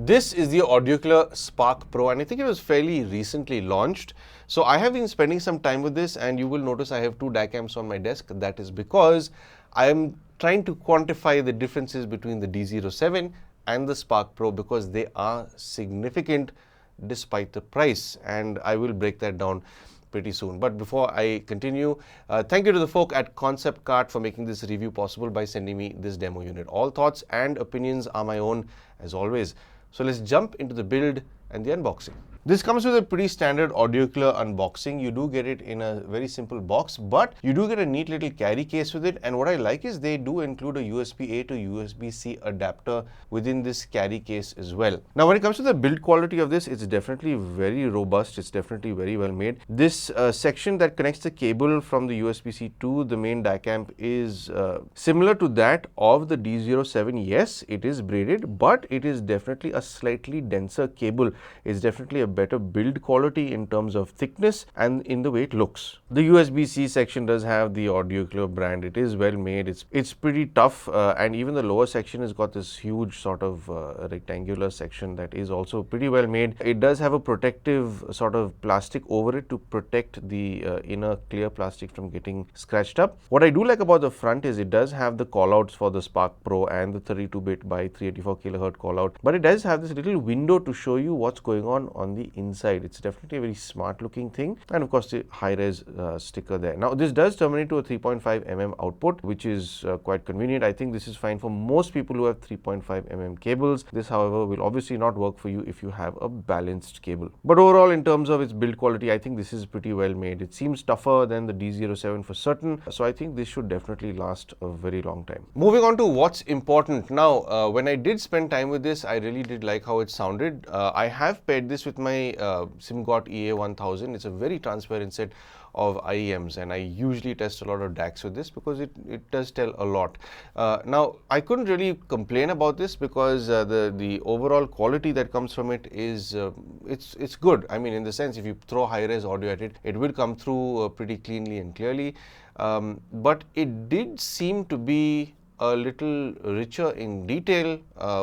This is the Audiocular Spark Pro, and I think it was fairly recently launched. So I have been spending some time with this, and you will notice I have two DAC amps on my desk. That is because I am trying to quantify the differences between the D07 and the Spark Pro, because they are significant despite the price, and I will break that down pretty soon. But before I continue, thank you to the folk at Concept Cart for making this review possible by sending me this demo unit. All thoughts and opinions are my own, as always. So let's jump into the build and the unboxing. This comes with a pretty standard Audiocular unboxing. You do get it in a very simple box, but you do get a neat little carry case with it. And what I like is they do include a USB-A to USB-C adapter within this carry case as well. Now, when it comes to the build quality of this, it's definitely very robust. It's definitely very well made. This section that connects the cable from the USB-C to the main DAC amp is similar to that of the D07. Yes, it is braided, but it is definitely a slightly denser cable. It's definitely a better build quality in terms of thickness and in the way it looks. The USB-C section does have the Audiocular brand. It is well made. It's pretty tough, and even the lower section has got this huge sort of rectangular section that is also pretty well made. It does have a protective sort of plastic over it to protect the inner clear plastic from getting scratched up. What I do like about the front is it does have the callouts for the Spark Pro and the 32-bit by 384 kHz callout, but it does have this little window to show you what's going on the inside. It's definitely a very smart looking thing, and of course the high-res sticker there. Now this does terminate to a 3.5 mm output, which is quite convenient. I think this is fine for most people who have 3.5 mm cables. This, however, will obviously not work for you if you have a balanced cable. But overall, in terms of its build quality, I think this is pretty well made. It seems tougher than the D07 for certain, so I think this should definitely last a very long time. Moving on to what's important now. When I did spend time with this, I really did like how it sounded. I have paired this with my SimGot EA1000. It's a very transparent set of IEMs, and I usually test a lot of DACs with this because it does tell a lot. Now, I couldn't really complain about this because the overall quality that comes from it is it's good. I mean, in the sense, if you throw high-res audio at it, it will come through pretty cleanly and clearly. But it did seem to be a little richer in detail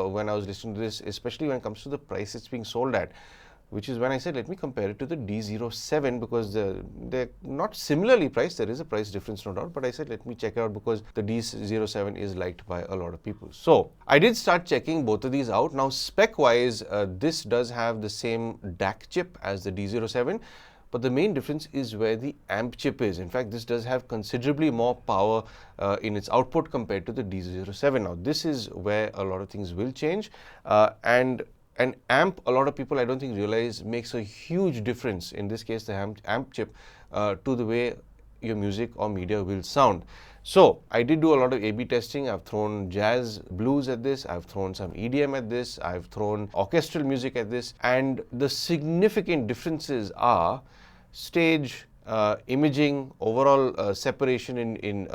when I was listening to this, especially when it comes to the price it's being sold at, which is when I said, let me compare it to the D07, because they're not similarly priced. There is a price difference, no doubt, but I said, let me check it out because the D07 is liked by a lot of people. So I did start checking both of these out. Now, spec-wise, this does have the same DAC chip as the D07, but the main difference is where the amp chip is. In fact, this does have considerably more power in its output compared to the D07. Now, this is where a lot of things will change, and an amp, a lot of people I don't think realize, makes a huge difference, in this case the amp chip, to the way your music or media will sound. So I did do a lot of A/B testing. I've thrown jazz, blues at this, I've thrown some EDM at this, I've thrown orchestral music at this, and the significant differences are stage, imaging, overall separation in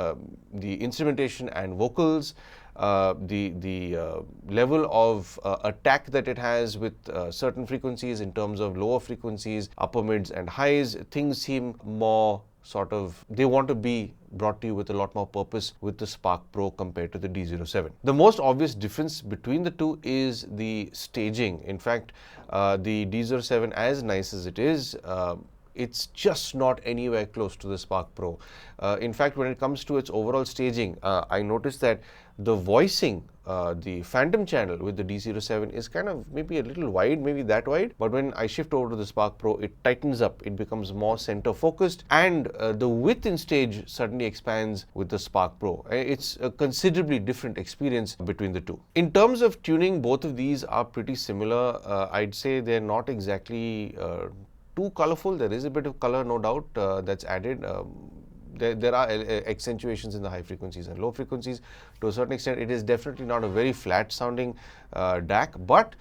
the instrumentation and vocals, the level of attack that it has with certain frequencies in terms of lower frequencies, upper mids and highs. Things seem more sort of, they want to be brought to you with a lot more purpose with the Spark Pro compared to the D07. The most obvious difference between the two is the staging. In fact, the D07, as nice as it is, it's just not anywhere close to the Spark Pro. In fact, when it comes to its overall staging, I noticed that the voicing, the phantom channel with the D07 is kind of maybe a little wide, maybe that wide. But when I shift over to the Spark Pro, it tightens up, it becomes more center focused, and the width in stage suddenly expands with the Spark Pro. It's a considerably different experience between the two. In terms of tuning, both of these are pretty similar. I'd say they're not exactly too colorful. There is a bit of color, no doubt, that's added. There are accentuations in the high frequencies and low frequencies. To a certain extent, it is definitely not a very flat sounding DAC, but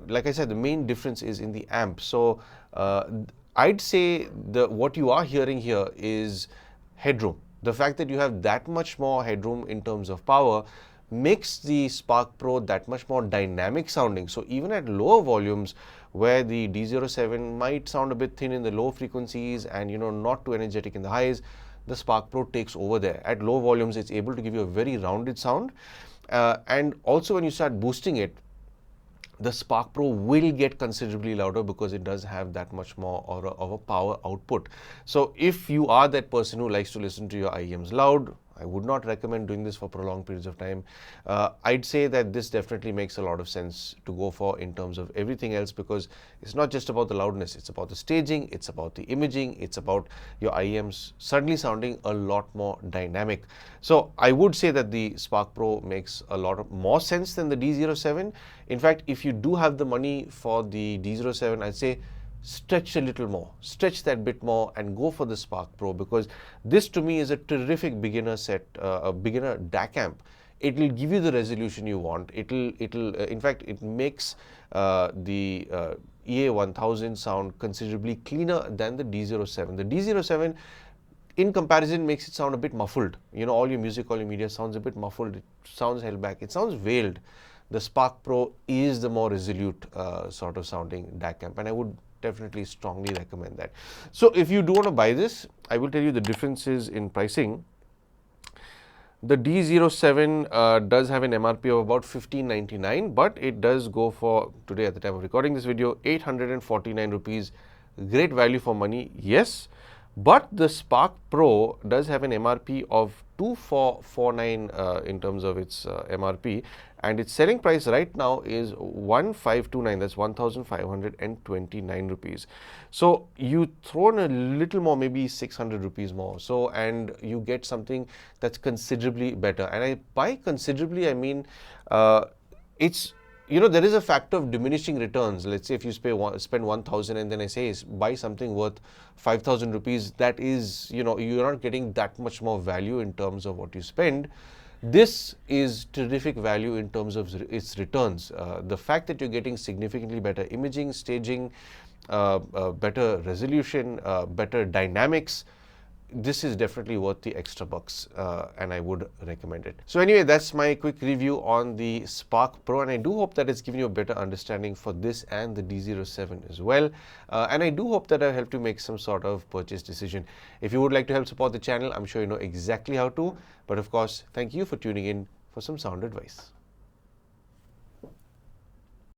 like I said, the main difference is in the amp. So I'd say what you are hearing here is headroom. The fact that you have that much more headroom in terms of power makes the Spark Pro that much more dynamic sounding. So even at lower volumes, where the D07 might sound a bit thin in the low frequencies and not too energetic in the highs, the Spark Pro takes over there. At low volumes, it's able to give you a very rounded sound. And also when you start boosting it, the Spark Pro will get considerably louder because it does have that much more of a power output. So if you are that person who likes to listen to your IEMs loud, I would not recommend doing this for prolonged periods of time. I'd say that this definitely makes a lot of sense to go for in terms of everything else, because it's not just about the loudness, it's about the staging, it's about the imaging, it's about your IEMs suddenly sounding a lot more dynamic. So I would say that the Spark Pro makes a lot more sense than the D07. In fact, if you do have the money for the D07, I'd say stretch a little more, stretch that bit more and go for the Spark Pro, because this to me is a terrific beginner set, a beginner DAC amp. It will give you the resolution you want. In fact, it makes the EA1000 sound considerably cleaner than the D07. The D07 in comparison makes it sound a bit muffled. You know, all your music, all your media sounds a bit muffled. It sounds held back. It sounds veiled. The Spark Pro is the more resolute sort of sounding DAC amp, and I would definitely strongly recommend that. So if you do want to buy this, I will tell you the differences in pricing. The D07 does have an MRP of about 1599, but it does go for, today at the time of recording this video, 849 rupees. Great value for money, yes. But the Spark Pro does have an MRP of 2449 in terms of its MRP, and its selling price right now is 1529. That's 1529 rupees. So you throw in a little more, maybe 600 rupees more. So, and you get something that's considerably better. And by considerably, I mean it's, you know, there is a factor of diminishing returns. Let's say if you spend 1,000 and then I say buy something worth 5,000 rupees, that is, you know, you're not getting that much more value in terms of what you spend. This is terrific value in terms of its returns. The fact that you're getting significantly better imaging, staging, better resolution, better dynamics, this is definitely worth the extra bucks, and I would recommend it. So anyway, that's my quick review on the Spark Pro, and I do hope that it's given you a better understanding for this and the D07 as well. And I do hope that I've helped you make some sort of purchase decision. If you would like to help support the channel, I'm sure you know exactly how to. But of course, thank you for tuning in for some sound advice.